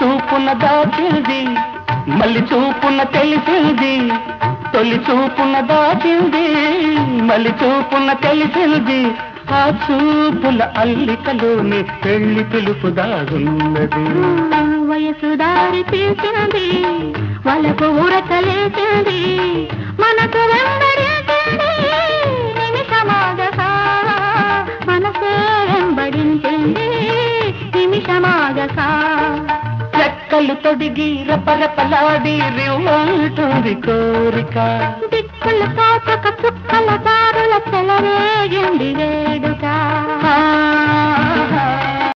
చూపున దాచింది మళ్ళీ చూపున తెలిసింది తొలి చూపున దాచింది మళ్ళీ చూపున తెలిసింది ఆ చూపుల అల్లికలోని పెళ్లి పిలుపు దాగున్నది వయసు దారి తీసింది వాళ్ళకు ఊరకలేసింది మనకు వెంబడించింది నిమిషమాగగా మనసే వెంబడించింది నిమిషమాగగా రెక్కలు తొడిగి రపరపలాడి రివ్వంటుంది కోరిక దిక్కులు తోచక చుక్కల దారుల చెలరేగింది వేడుక